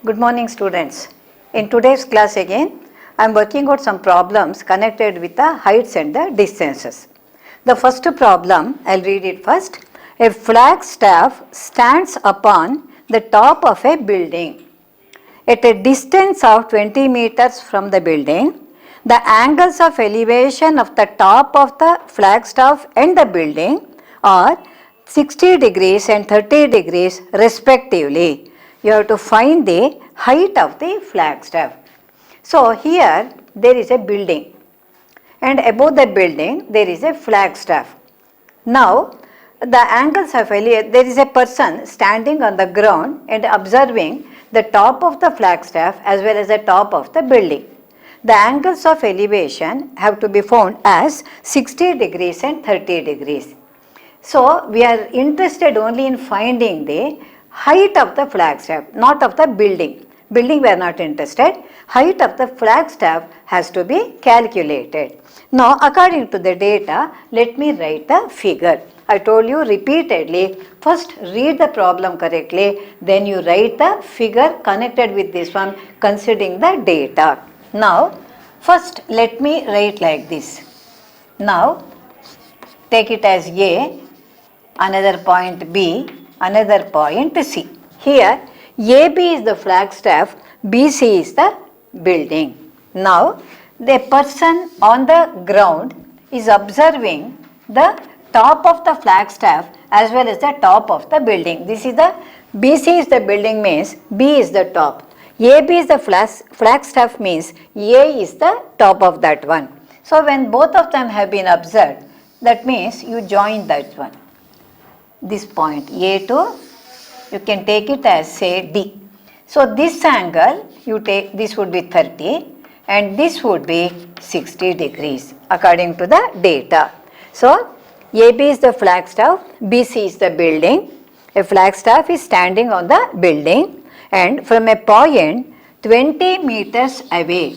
Good morning, students. In today's class again, I am working out some problems connected with the heights and the distances. The first problem, I will read it first. A flagstaff stands upon the top of a building. At a distance of 20 meters from the building, the angles of elevation of the top of the flagstaff and the building are 60 degrees and 30 degrees respectively. You have to find the height of the flagstaff. So here there is a building, and above the building there is a flagstaff. Now the angles of there is a person standing on the ground and observing the top of the flagstaff as well as the top of the building. The angles of elevation have to be found as 60 degrees and 30 degrees. So we are interested only in finding the height of the flagstaff, not of the building. Building we are not interested. Height of the flagstaff has to be calculated. Now according to the data, let me write the figure. I told you repeatedly, first read the problem correctly, then you write the figure connected with this one considering the data. Now first let me write like this. Now take it as A, another point B, another point C. Here AB is the flagstaff, BC is the building. Now the person on the ground is observing the top of the flagstaff as well as the top of the building. This is the BC is the building means B is the top. AB is the flagstaff means A is the top of that one. So when both of them have been observed, that means you join that one. This point A to, you can take it as say D. So this angle you take, this would be 30 and this would be 60 degrees according to the data. So AB is the flagstaff, BC is the building. A flagstaff is standing on the building and from a point 20 meters away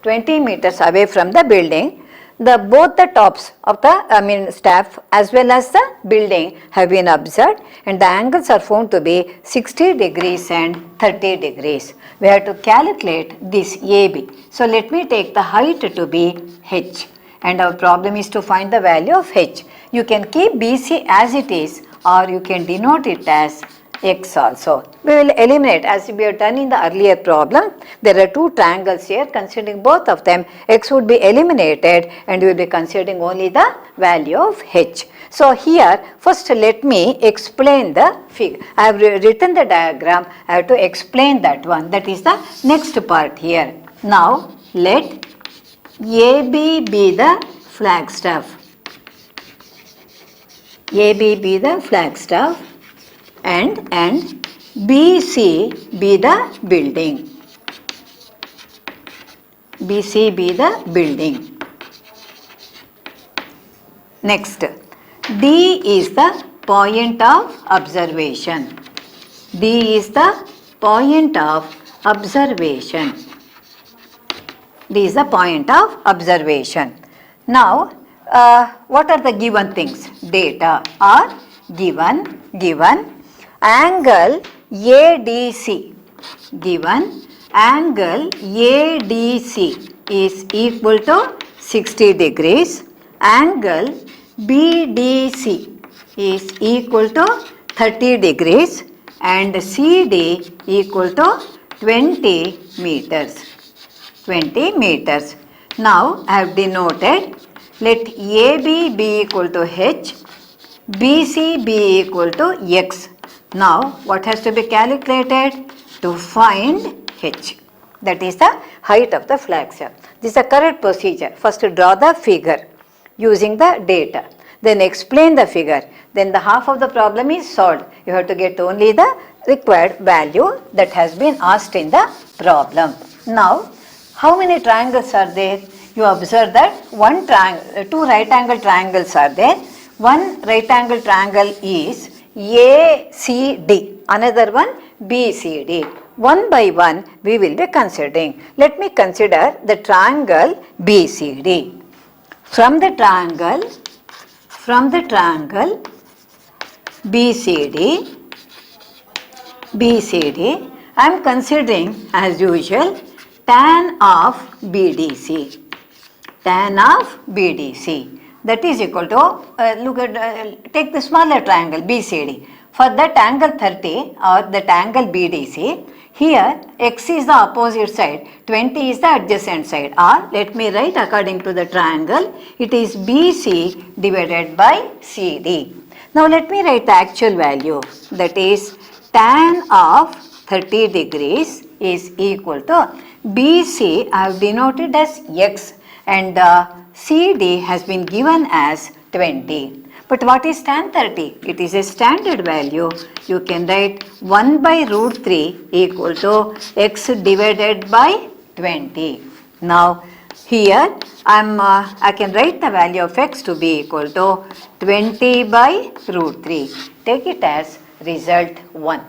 from the building, both the tops of the staff as well as the building have been observed and the angles are found to be 60 degrees and 30 degrees. We have to calculate this AB. So let me take the height to be H and our problem is to find the value of H. You can keep BC as it is or you can denote it as X also. We will eliminate as we have done in the earlier problem. There are two triangles here. Considering both of them, X would be eliminated and we will be considering only the value of H. So here first let me explain the figure. I have written the diagram. I have to explain that one. That is the next part here. Now let AB be the flagstaff. AB be the flagstaff and BC be the building. BC be the building. Next, D is the point of observation. D is the point of observation. D is the point of observation. Now, what are the given things? Data are given angle ADC. Given angle ADC is equal to 60 degrees. Angle BDC is equal to 30 degrees and CD equal to 20 meters. 20 meters. Now I have denoted, let AB be equal to H, BC be equal to X. Now what has to be calculated? To find H. That is the height of the flagstaff. This is the correct procedure. First draw the figure using the data. Then explain the figure. Then the half of the problem is solved. You have to get only the required value that has been asked in the problem. Now how many triangles are there? You observe that two right angle triangles are there. One right angle triangle is ACD, another one BCD. One by one we will be considering. Let me consider the triangle BCD. From the triangle BCD, I am considering as usual tan of BDC. Tan of BDC, that is equal to, take the smaller triangle BCD. For that angle 30 or that angle BDC, here x is the opposite side, 20 is the adjacent side, or let me write according to the triangle, it is BC divided by CD. Now let me write the actual value, that is tan of 30 degrees is equal to BC I have denoted as x and CD has been given as 20. But what is tan 30? It is a standard value. You can write 1 by root 3 equal to x divided by 20. Now here I can write the value of x to be equal to 20 by root 3. Take it as result 1.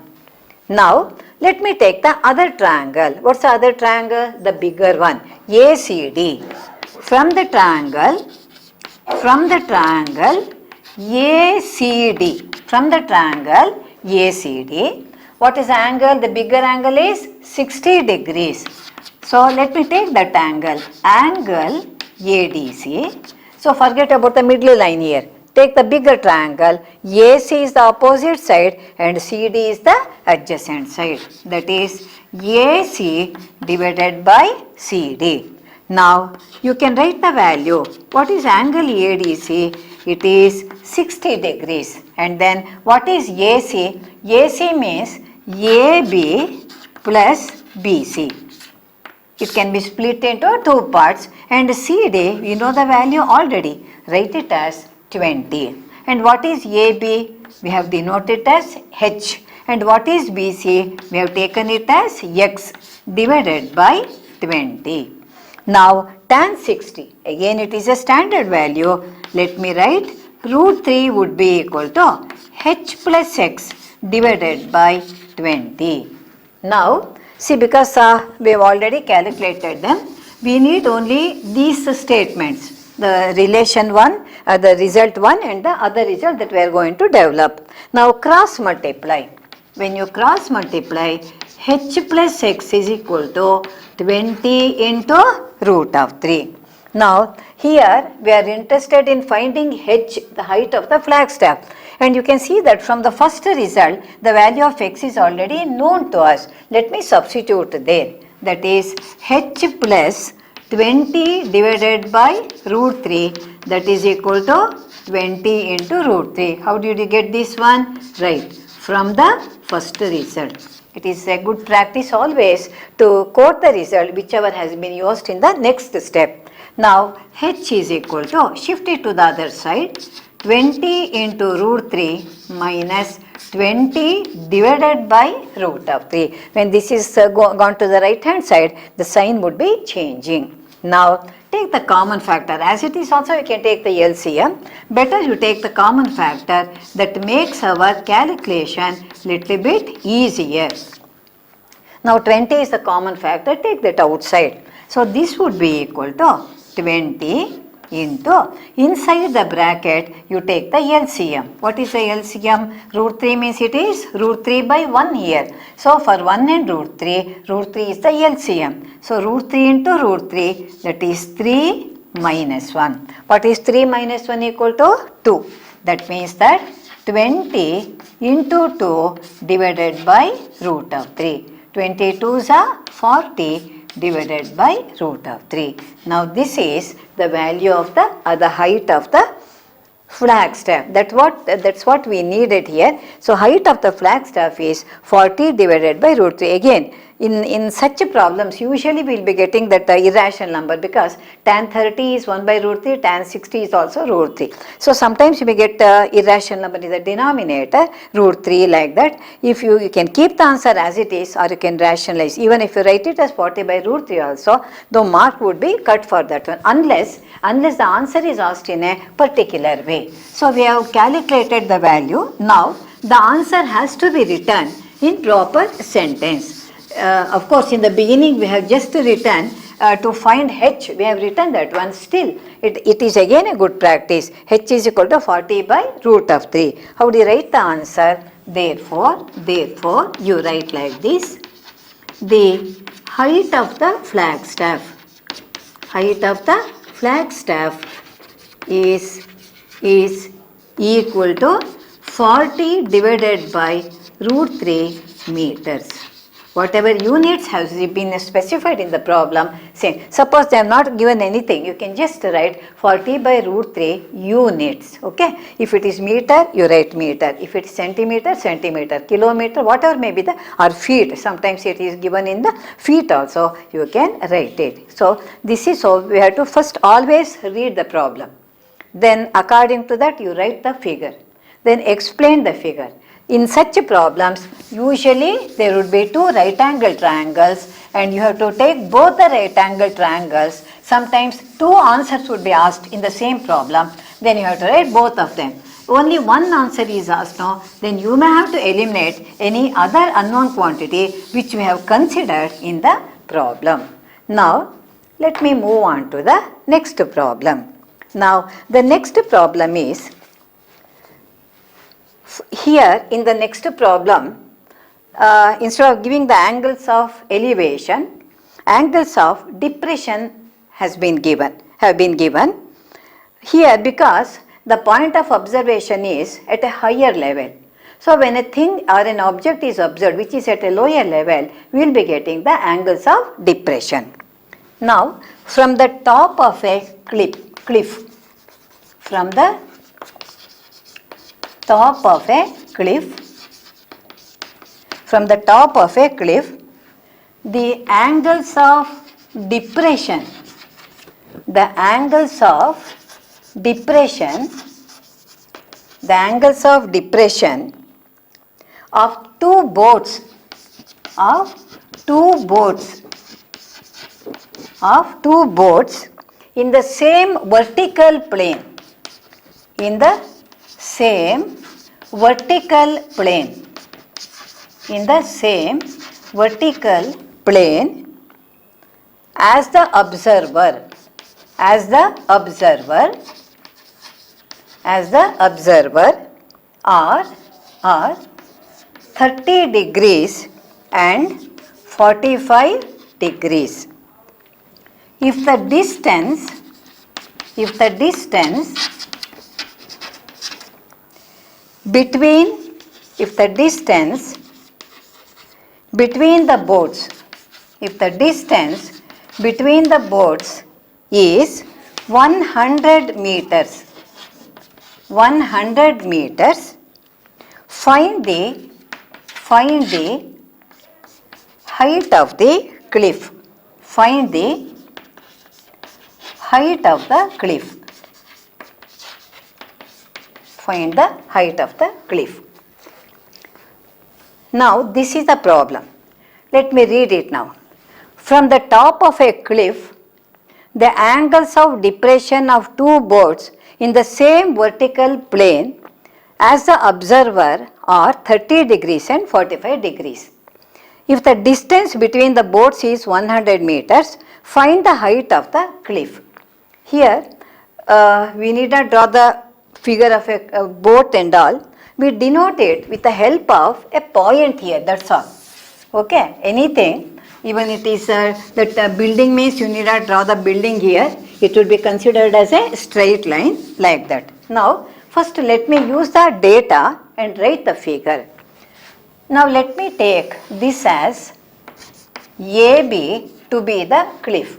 Now let me take the other triangle. What's the other triangle? The bigger one, ACD. From the triangle ACD, what is the angle? The bigger angle is 60 degrees. So let me take that angle ADC. So forget about the middle line here. Take the bigger triangle, AC is the opposite side and CD is the adjacent side. That is AC divided by CD. Now you can write the value. What is angle ADC? It is 60 degrees. And then what is AC? AC means AB plus BC. It can be split into two parts, and CD, we know the value already. Write it as 20. And what is AB? We have denoted as H. And what is BC? We have taken it as X divided by 20. Now tan 60, again it is a standard value. Let me write root 3 would be equal to H plus X divided by 20. Now see, because we have already calculated them, we need only these statements, the relation 1, the result 1 and the other result that we are going to develop. Now cross multiply. When you cross multiply, H plus X is equal to 20 into root of 3. Now here we are interested in finding H, the height of the flagstaff. And you can see that from the first result, the value of x is already known to us. Let me substitute there. That is h plus 20 divided by root 3, that is equal to 20 into root 3. How did you get this one? Right, from the first result. It is a good practice always to quote the result whichever has been used in the next step. Now h is equal to, shift it to the other side, 20 into root 3 minus 20 divided by root of 3. When this is gone to the right hand side, the sign would be changing. Now take the common factor. As it is also you can take the LCM. Better you take the common factor, that makes our calculation little bit easier. Now 20 is the common factor, take that outside. So this would be equal to 20 into, inside the bracket you take the LCM. What is the LCM? Root 3 means it is root 3 by 1 here. So for 1 and root 3 is the LCM. So root 3 into root 3, that is 3 minus 1. What is 3 minus 1 equal to? 2. That means that 20 into 2 divided by root of 3. 22 is 40 divided by root of 3. Now this is the value of the height of the flagstaff. That's what we needed here. So height of the flagstaff is 40 divided by root 3. Again, in such problems usually we will be getting that irrational number, because tan 30 is 1 by root 3, tan 60 is also root 3. So sometimes you may get irrational number in the denominator, root 3, like that. If you can keep the answer as it is, or you can rationalize. Even if you write it as 40 by root 3 also, the mark would be cut for that one, unless the answer is asked in a particular way. So we have calculated the value. Now the answer has to be written in proper sentence. Of course, in the beginning we have just written to find h, we have written that one. Still, it is again a good practice. H is equal to 40 by root of 3. How do you write the answer? Therefore, you write like this. the height of the flagstaff. Height of the flagstaff is equal to 40 divided by root 3 meters. Whatever units has been specified in the problem, say, suppose they have not given anything, you can just write 40 by root 3 units, okay. If it is meter, you write meter. If it is centimeter, centimeter, kilometer, whatever may be the, or feet, sometimes it is given in the feet also, you can write it. So, this is all, we have to first always read the problem. Then according to that you write the figure. Then explain the figure. In such problems, usually there would be two right angle triangles and you have to take both the right angle triangles. Sometimes two answers would be asked in the same problem. Then you have to write both of them. Only one answer is asked now, then you may have to eliminate any other unknown quantity which we have considered in the problem. Now, let me move on to the next problem. Now, the next problem is, here in the next problem, instead of giving the angles of elevation, angles of depression have been given. Here because the point of observation is at a higher level. So, when a thing or an object is observed which is at a lower level, we will be getting the angles of depression. Now, from the top of a cliff, from the top of a cliff, the angles of depression, of two boats in the same vertical plane, as the observer are 30 degrees and 45 degrees. If the distance between the boats is 100 meters, find the height of the cliff. Find the height of the cliff. Now, this is the problem. Let me read it now. From the top of a cliff, the angles of depression of two boats in the same vertical plane as the observer are 30 degrees and 45 degrees. If the distance between the boats is 100 meters, find the height of the cliff. Here, we need not draw the figure of a boat and all. We denote it with the help of a point here, that's all. Okay, anything, even it is that building means you need not draw the building here, it will be considered as a straight line like that. Now, first let me use the data and write the figure. Now, let me take this as AB to be the cliff.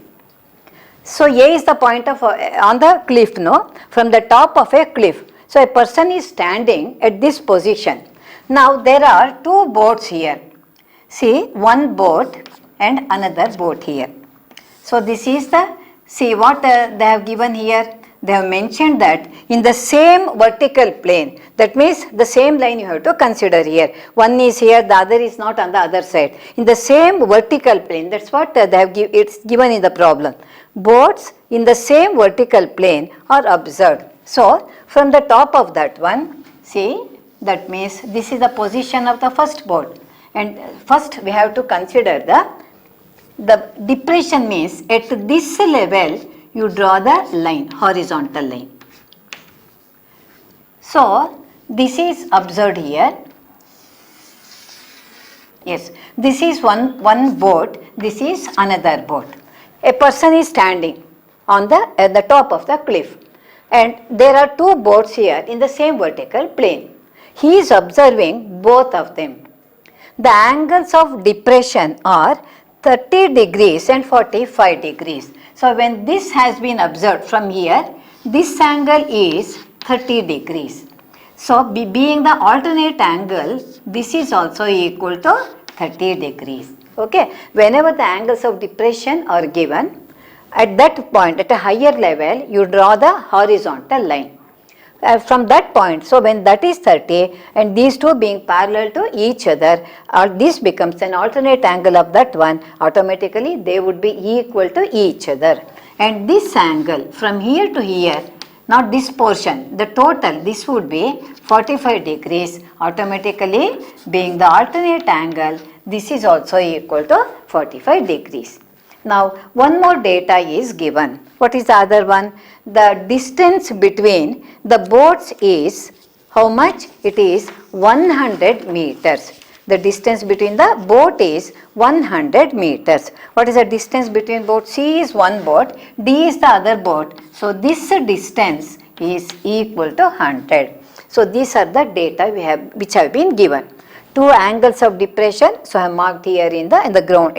So, A is the point of on the cliff, no, from the top of a cliff. So, a person is standing at this position. Now, there are two boats here. See, one boat and another boat here. So, this is the, see what they have given here. They have mentioned that in the same vertical plane, that means the same line you have to consider here. One is here, the other is not on the other side. In the same vertical plane, that's what they have it's given in the problem. Boats in the same vertical plane are observed. So, from the top of that one, see, that means this is the position of the first boat. And first we have to consider the depression means at this level you draw the line, horizontal line. So, this is observed here. Yes, this is one boat, this is another boat. A person is standing on at the top of the cliff, and there are two boats here in the same vertical plane. He is observing both of them. The angles of depression are 30 degrees and 45 degrees. So when this has been observed from here, this angle is 30 degrees. So being the alternate angle, this is also equal to 30 degrees. Okay. Whenever the angles of depression are given, at that point, at a higher level, you draw the horizontal line. From that point, so when that is 30 and these two being parallel to each other, this becomes an alternate angle of that one, automatically they would be equal to each other. And this angle from here to here, not this portion, the total, this would be 45 degrees, automatically being the alternate angle, this is also equal to 45 degrees. Now, one more data is given. What is the other one? The distance between the boats is how much? It is 100 meters. The distance between the boat is 100 meters. What is the distance between boat? C is one boat, D is the other boat. So, this distance is equal to 100. So, these are the data which have been given. Two angles of depression, so I have marked here in the ground,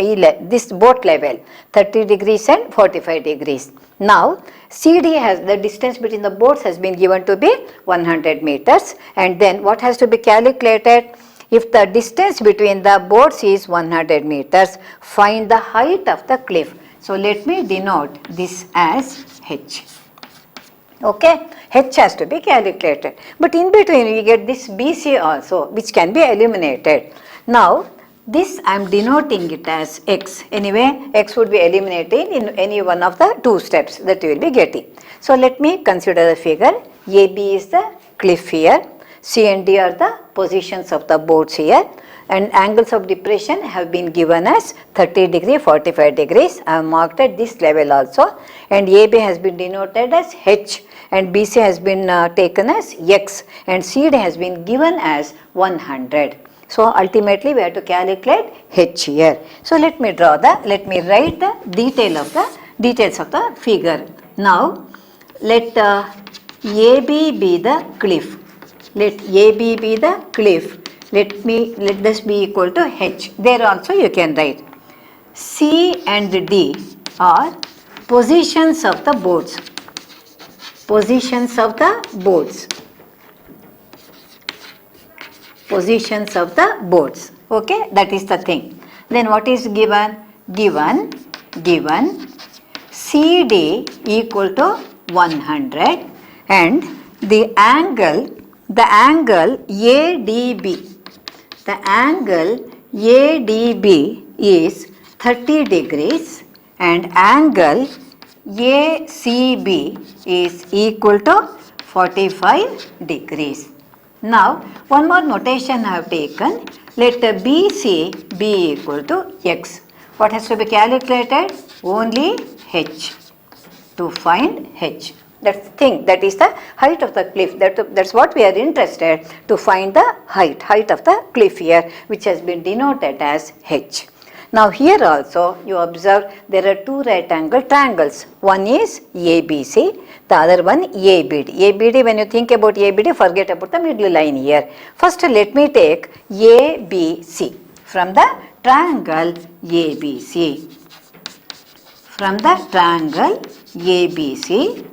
this boat level, 30 degrees and 45 degrees. Now, CD has, the distance between the boats has been given to be 100 meters, and then what has to be calculated? If the distance between the boats is 100 meters, find the height of the cliff. So, let me denote this as H. Okay, H has to be calculated, but in between we get this BC also, which can be eliminated. Now, this I am denoting it as X. Anyway, X would be eliminated in any one of the two steps that you will be getting. So, let me consider the figure. AB is the cliff here, C and D are the positions of the boats here, and angles of depression have been given as 30 degree, 45 degrees. I have marked at this level also, and AB has been denoted as H, and BC has been taken as X, and CD has been given as 100. So, ultimately we have to calculate H here. So, let me write the details of the figure. Now, let AB be the cliff. Let AB be the cliff. Let this be equal to H. There also you can write. C and D are positions of the boats. Positions of the boats. Positions of the boats. Okay, that is the thing. Then what is given? Given CD equal to 100 and the angle ADB. The angle ADB is 30 degrees and angle ACB is equal to 45 degrees. Now, one more notation I have taken. Let BC be equal to X. What has to be calculated? Only H. To find H. That is the height of the cliff. That's what we are interested, to find the height of the cliff here, which has been denoted as H. Now here also you observe there are two right angle triangles. One is ABC, the other one ABD. ABD, when you think about ABD, forget about the middle line here. First let me take ABC from the triangle ABC. From the triangle ABC,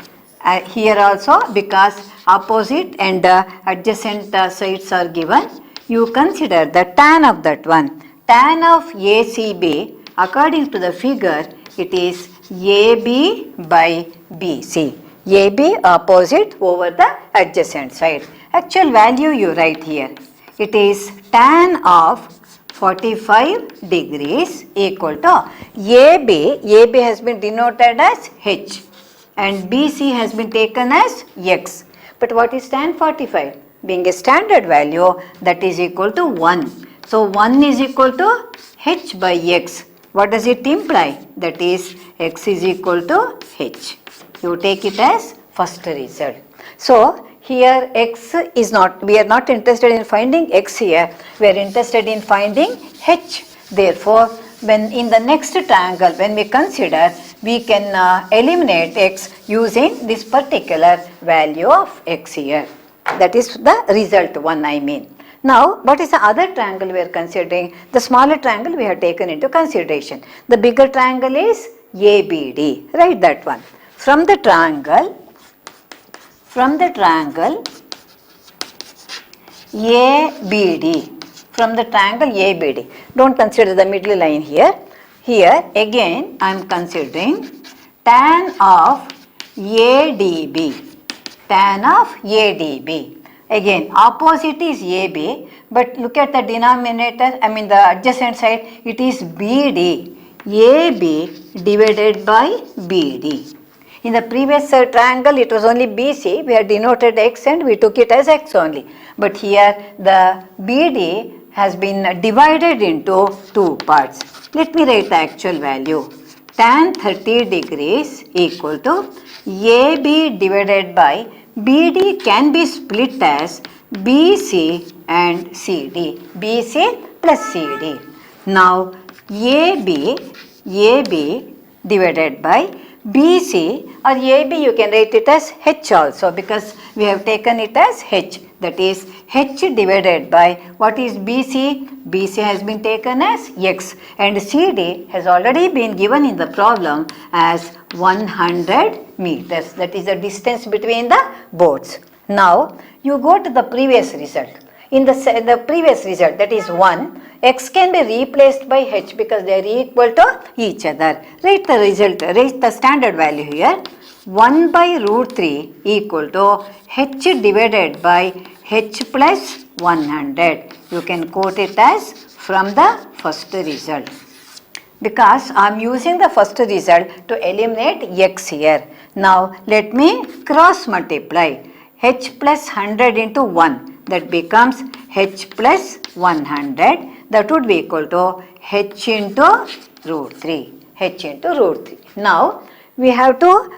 here also, because opposite and adjacent sides are given, you consider the tan of that one. Tan of ACB, according to the figure, it is AB by BC. AB opposite over the adjacent side. Actual value you write here. It is tan of 45 degrees equal to AB has been denoted as H. And BC has been taken as X. But what is tan 45? Being a standard value, that is equal to 1. So, 1 is equal to H by X. What does it imply? That is X is equal to H. You take it as first result. So, here x is not, we are not interested in finding x here, we are interested in finding h. Therefore, when in the next triangle, when we consider, we can eliminate x using this particular value of x here. That is the result one, I mean. Now, what is the other triangle we are considering? The smaller triangle we have taken into consideration. The bigger triangle is ABD. Write that one. From the triangle ABD, from the triangle ABD. Don't consider the middle line here. Here again I am considering tan of ADB. Tan of ADB. Again, opposite is AB, but look at the denominator, I mean the adjacent side, it is BD. AB divided by BD. In the previous triangle, it was only BC, we had denoted x and we took it as x only. But here, the BD has been divided into two parts. Let me write the actual value. Tan 30 degrees equal to AB divided by BD can be split as BC and CD. BC plus CD. Now, AB divided by BC or AB, you can write it as H also, because we have taken it as H. That is H divided by what is BC? BC has been taken as X and CD has already been given in the problem as 100 meters. That is the distance between the boats. Now, you go to the previous result. In the previous result, that is 1, x can be replaced by h because they are equal to each other. Write the result, write the standard value here. 1 by root 3 equal to h divided by h plus 100. You can quote it as from the first result. Because I am using the first result to eliminate x here. Now, let me cross multiply h plus 100 into 1. That becomes h plus 100. That would be equal to h into root 3. H into root 3. Now, we have to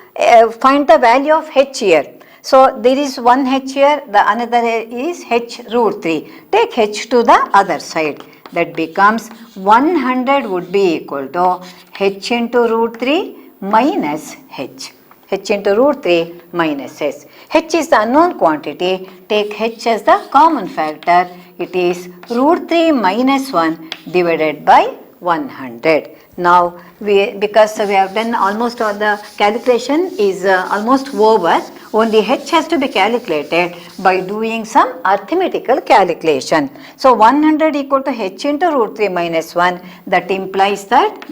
find the value of h here. So, there is one h here, the another is h root 3. Take h to the other side. That becomes 100 would be equal to h into root 3 minus h. H into root 3 minus s. H is the unknown quantity. Take h as the common factor. It is root 3 minus 1 divided by 100. Now, because we have done almost all the calculation is almost over, only h has to be calculated by doing some arithmetical calculation. So, 100 equal to h into root 3 minus 1, that implies that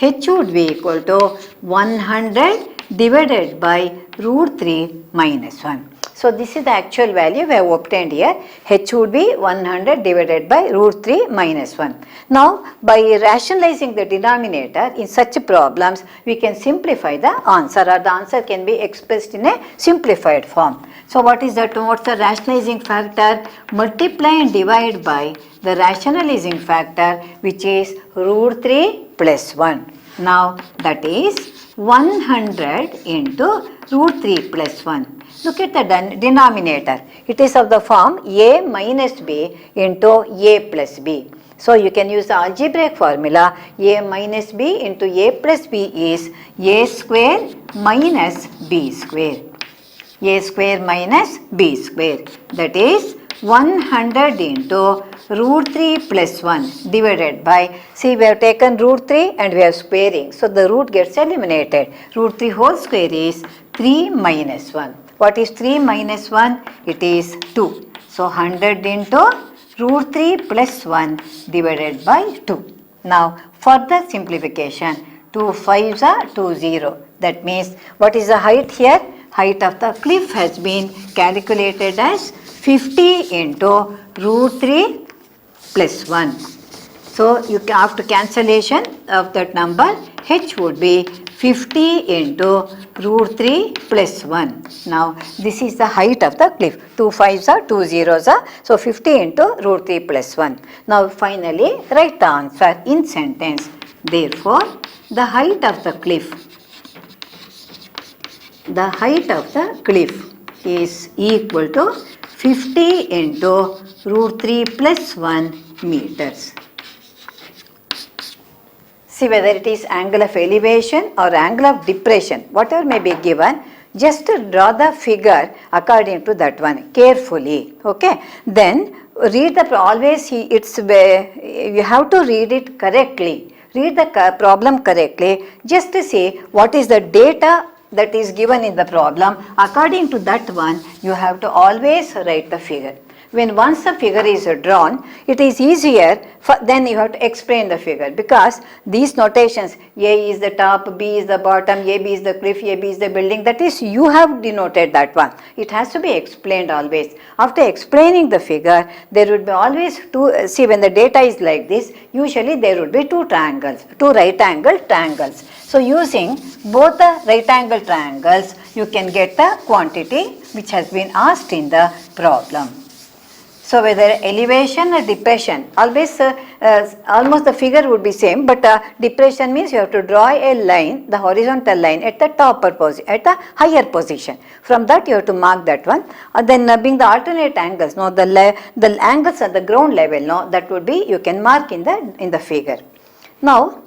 h would be equal to 100 divided by root 3 minus 1. So, this is the actual value we have obtained here. H would be 100 divided by root 3 minus 1. Now, by rationalizing the denominator in such problems, we can simplify the answer, or the answer can be expressed in a simplified form. So, what is that? What's the rationalizing factor? Multiply and divide by the rationalizing factor, which is root 3 plus 1. Now, that is 100 into root 3 plus 1. Look at the denominator. It is of the form a minus b into a plus b. So, you can use the algebraic formula a minus b into a plus b is a square minus b square. A square minus b square. That is 100 into root 3 plus 1 divided by, see we have taken root 3 and we are squaring. So, the root gets eliminated. Root 3 whole square is 3 minus 1. What is 3 minus 1? It is 2. So, 100 into root 3 plus 1 divided by 2. Now, further simplification, 2 5s are 2 0. That means, what is the height here? Height of the cliff has been calculated as 50 into root 3 plus 1. So, you after cancellation of that number, h would be 50 into root 3 plus 1. Now, this is the height of the cliff. 2 5s are 2 0s are. So, 50 into root 3 plus 1. Now, finally, write the answer in sentence. Therefore, the height of the cliff is equal to 50 into root 3 plus 1 meters. See whether it is angle of elevation or angle of depression, whatever may be given, just draw the figure according to that one carefully. Okay. Then read the always you have to read it correctly. Read the problem correctly. Just to see what is the data that is given in the problem. According to that one, you have to always write the figure. When once the figure is drawn, it is easier then you have to explain the figure, because these notations, A is the top, B is the bottom, AB is the cliff, AB is the building, that is you have denoted that one. It has to be explained always. After explaining the figure, there would be always two, see when the data is like this, usually there would be two right angle triangles. So using both the right angle triangles, you can get the quantity which has been asked in the problem. So whether elevation or depression, always almost the figure would be same, but depression means you have to draw a line, the horizontal line at the at the higher position. From that you have to mark that one. Then being the alternate angles, no, the angles at the ground level, no, that would be you can mark in the figure. Now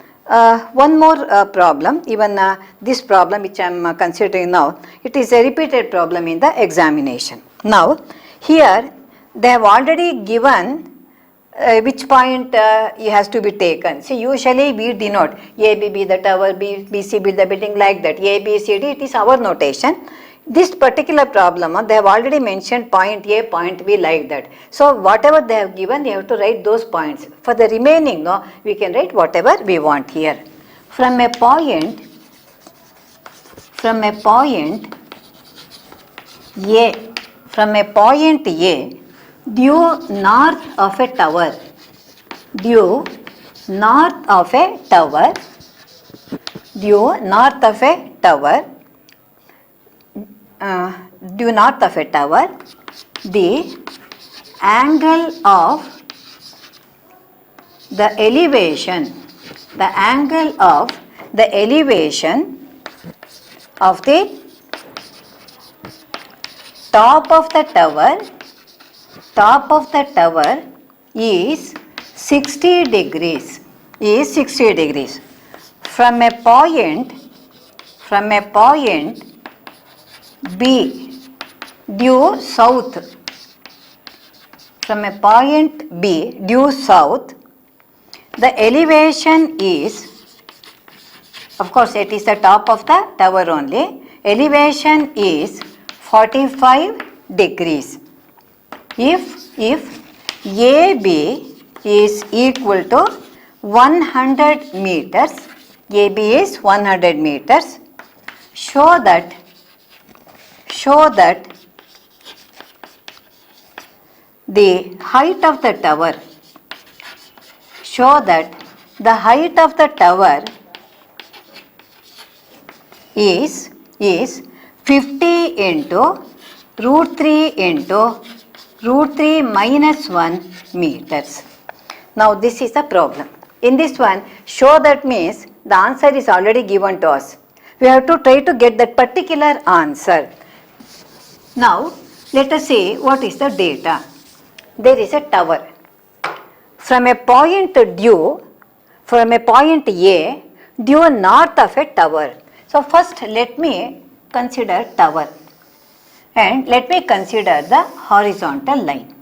one more problem, even this problem which I am considering now, it is a repeated problem in the examination. Now here they have already given which point has to be taken. See, usually we denote A, B, B the tower, B, C, B the building, like that. A, B, C, D, it is our notation. This particular problem, they have already mentioned point A, point B, like that. So whatever they have given, you have to write those points. For the remaining, no, we can write whatever we want here. From a point A, due north of a tower, due north of a tower, the angle of the elevation of the top of the tower is 60 degrees. From a point B due south, the elevation is, of course it is the top of the tower only, elevation is 45 degrees. If AB is equal to 100 meters, AB is 100 meters, show that the height of the tower, is 50 into root 3 minus 1 meters. Now this is the problem. In this one, show that means the answer is already given to us. We have to try to get that particular answer. Now let us see what is the data. There is a tower. From a point A, due north of a tower. So first let me consider tower. And let me consider the horizontal line.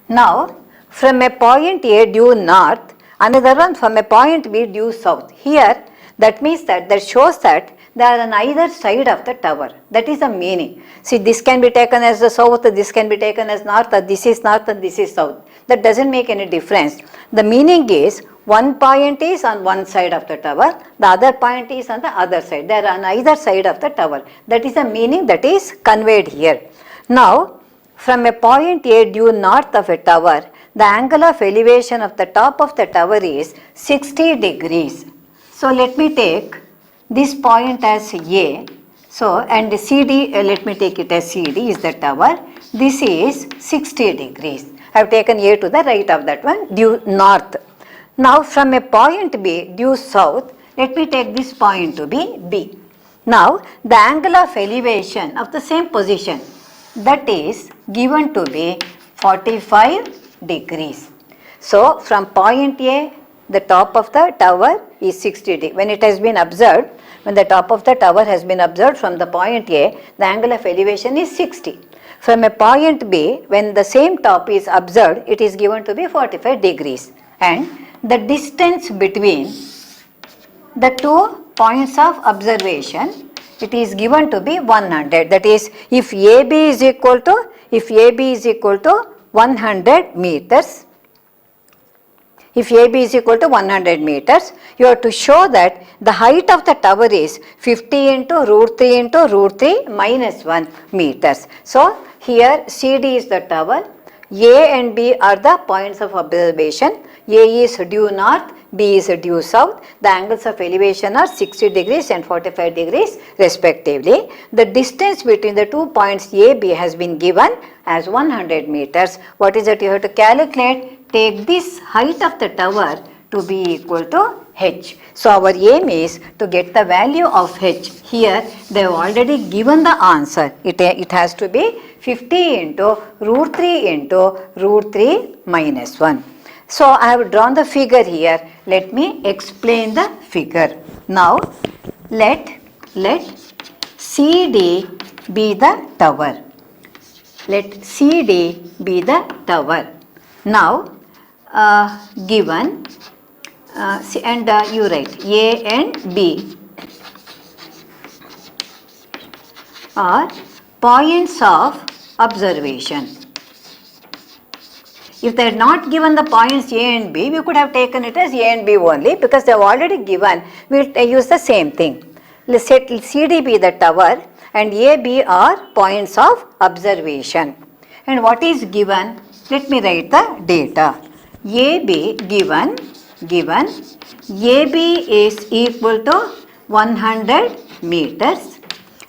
Now, from a point A due north, another one from a point B due south. Here, that means that shows that they are on either side of the tower. That is the meaning. See, this can be taken as the south, this can be taken as north, or this is north and this is south. That doesn't make any difference. The meaning is, one point is on one side of the tower, the other point is on the other side. They are on either side of the tower. That is the meaning that is conveyed here. Now, from a point A due north of a tower, the angle of elevation of the top of the tower is 60 degrees. So, let me take this point as A. So, and CD, let me take it as CD is the tower. This is 60 degrees. I have taken A to the right of that one, due north. Now from a point B due south, let me take this point to be B. Now the angle of elevation of the same position, that is given to be 45 degrees. So from point A, the top of the tower is 60 degrees. When it has been observed, when the top of the tower has been observed from the point A, the angle of elevation is 60. From a point B, when the same top is observed, it is given to be 45 degrees. And the distance between the 2 points of observation, it is given to be 100. That is, if AB is equal to 100 meters, if AB is equal to 100 meters, you have to show that the height of the tower is 50 into root 3 minus 1 meters. So, here CD is the tower, A and B are the points of observation. A is due north, B is due south. The angles of elevation are 60 degrees and 45 degrees respectively. The distance between the 2 points A, B has been given as 100 meters. What is it you have to calculate? Take this height of the tower to be equal to h. So our aim is to get the value of h. Here they have already given the answer. It has to be 50 into root 3 minus 1. So I have drawn the figure here. Let me explain the figure. Now let CD be the tower. Let CD be the tower. Now given and you write A and B are points of observation. If they had not given the points A and B, we could have taken it as A and B only, because they have already given, we will use the same thing. Let's set CD be the tower and A, B are points of observation. And what is given? Let me write the data. AB given AB is equal to 100 meters.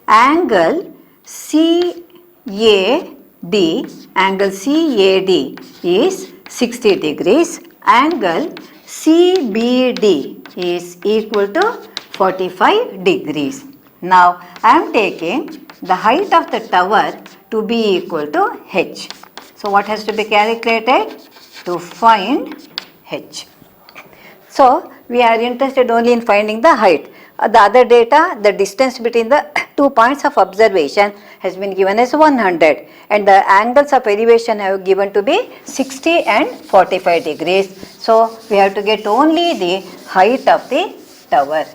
Angle CAD is 60 degrees. Angle CBD is equal to 45 degrees. Now I am taking the height of the tower to be equal to h. So what has to be calculated? To find h. So we are interested only in finding the height. The other data, the distance between the 2 points of observation has been given as 100 and the angles of elevation have given to be 60 and 45 degrees. So we have to get only the height of the tower.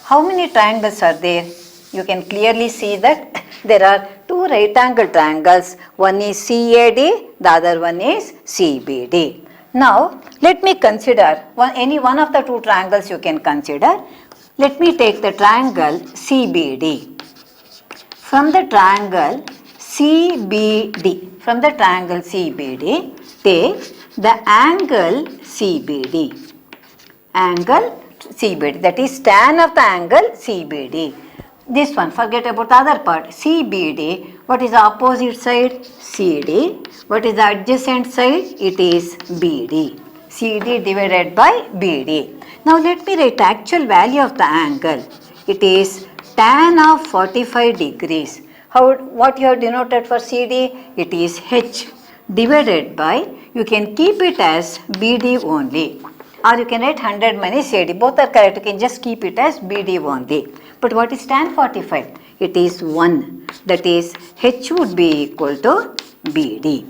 How many triangles are there? You can clearly see that there are 2 right angle triangles. One is CAD, the other one is CBD. Now let me consider any one of the 2 triangles you can consider. Let me take the triangle CBD. From the triangle CBD, take the angle CBD. Angle CBD, that is tan of the angle CBD. This one, forget about the other part. CBD, what is the opposite side? CD. What is the adjacent side? It is BD. CD divided by BD. Now let me write the actual value of the angle. It is tan of 45 degrees. What you have denoted for CD? It is H divided by, you can keep it as BD only. Or you can write 100 minus AD. Both are correct. You can just keep it as BD only. But what is tan 45? It is 1. That is H would be equal to BD.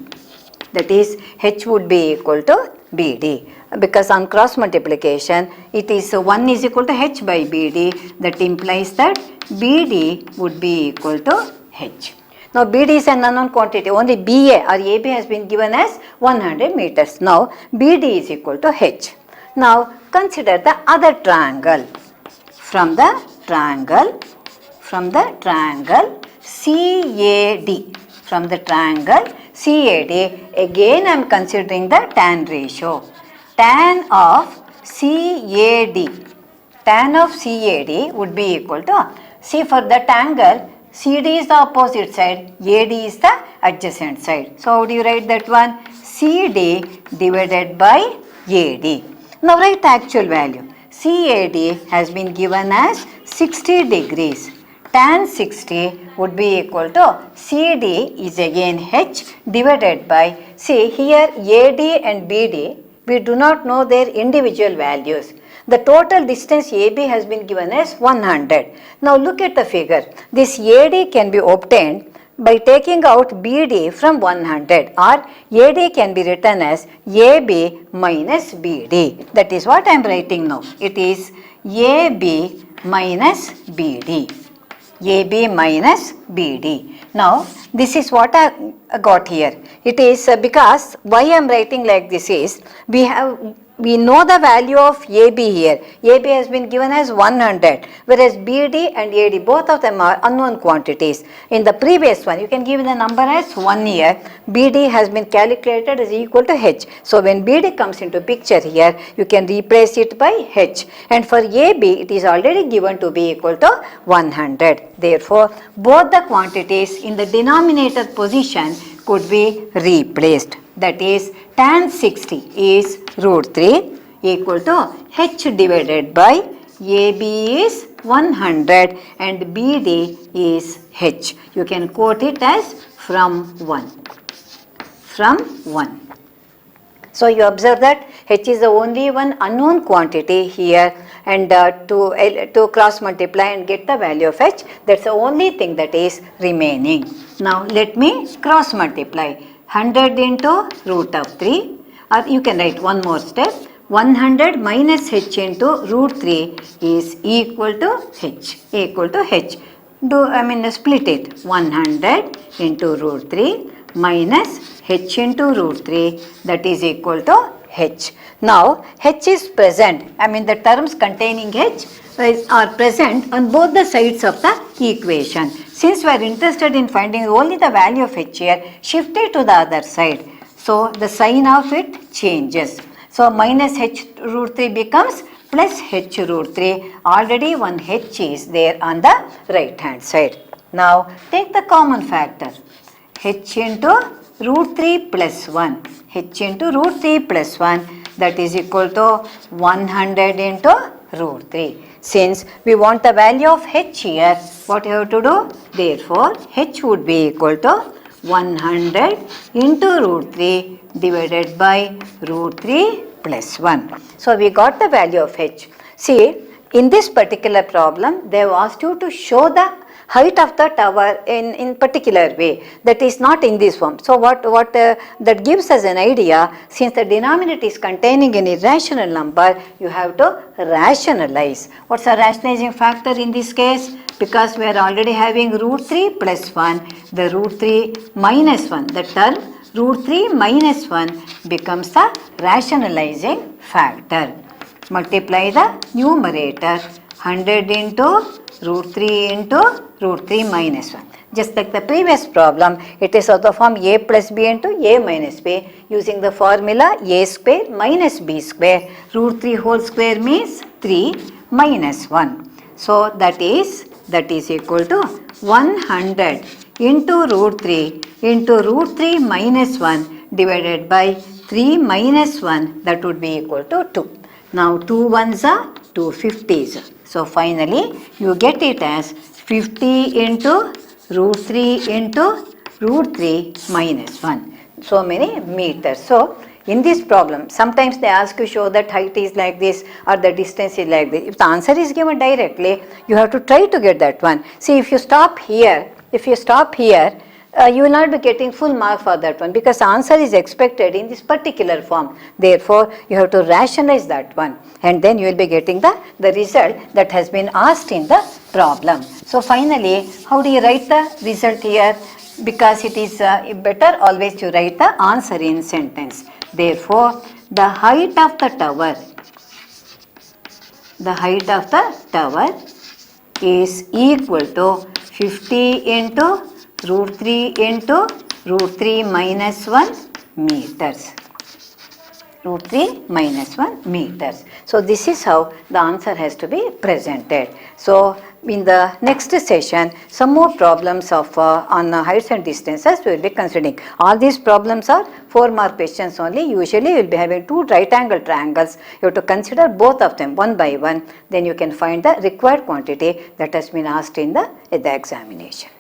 That is H would be equal to BD. Because on cross multiplication, it is 1 is equal to H by BD. That implies that BD would be equal to H. Now BD is an unknown quantity. Only BA or AB has been given as 100 meters. Now BD is equal to H. Now consider the other triangle. From the triangle CAD, again I am considering the tan ratio. Tan of CAD would be equal to, see, for that angle CD is the opposite side, AD is the adjacent side. So how do you write that one? CD divided by AD. Now write the actual value. CAD has been given as 60 degrees. tan 60 would be equal to CD is again H divided by, see here AD and BD, we do not know their individual values. The total distance AB has been given as 100. Now look at the figure. This AD can be obtained by taking out BD from 100, or AD can be written as AB minus BD. That is what I am writing now. It is AB minus BD. AB minus BD. Now this is what I got here. It is because why I am writing like this is we know the value of AB here. AB has been given as 100, whereas BD and AD, both of them are unknown quantities. In the previous one, you can give the number as 1 here. BD has been calculated as equal to H. So when BD comes into picture here, you can replace it by H. And for AB, it is already given to be equal to 100. Therefore, both the quantities in the denominator position could be replaced. That is, tan 60 is root 3 equal to H divided by AB is 100 and BD is H. You can quote it as from 1. From 1. So you observe that H is the only one unknown quantity here, and to cross multiply and get the value of H, that's the only thing that is remaining. Now let me cross multiply 100 into root of 3, or you can write one more step. 100 minus H into root 3 is equal to H. Split it. 100 into root 3 minus H into root 3, that is equal to H. Now H is present, the terms containing H are present on both the sides of the equation. Since we are interested in finding only the value of H here, shift it to the other side. So the sign of it changes. So minus H root 3 becomes plus H root 3. Already one H is there on the right hand side. Now take the common factor. H into root 3 plus 1. H into root 3 plus 1, that is equal to 100 into root 3. Since we want the value of H here, what you have to do? Therefore, H would be equal to 100 into root 3 divided by root 3 plus 1. So we got the value of H. See, in this particular problem, they have asked you to show the height of the tower in particular way, that is not in this form. So what that gives us an idea, since the denominator is containing an irrational number, you have to rationalize. What's the rationalizing factor in this case? Because we are already having root 3 plus 1, the root 3 minus 1, the term root 3 minus 1 becomes the rationalizing factor. Multiply the numerator, 100 into root 3 into root 3 minus 1. Just like the previous problem, it is of the form a plus b into a minus b, using the formula a square minus b square. Root 3 whole square means 3 minus 1. So that is equal to 100 into root 3 minus 1 divided by 3 minus 1, that would be equal to 2. Now 2 ones are 2 50s. So finally you get it as 50 into root 3 into root 3 minus 1. So many meters. So in this problem, sometimes they ask you show that height is like this or the distance is like this. If the answer is given directly, you have to try to get that one. See, if you stop here, you will not be getting full mark for that one, because the answer is expected in this particular form. Therefore, you have to rationalize that one, and then you will be getting the result that has been asked in the problem. So finally, how do you write the result here? Because it is better always to write the answer in sentence. Therefore, the height of the tower is equal to 50 into root 3 into root 3 minus 1 meters. root 3 minus 1 meters. So this is how the answer has to be presented. So in the next session, some more problems of on heights and distances we will be considering. All these problems are 4-mark questions only. Usually you will be having 2 right angle triangles. You have to consider both of them one by one. Then you can find the required quantity that has been asked in the examination.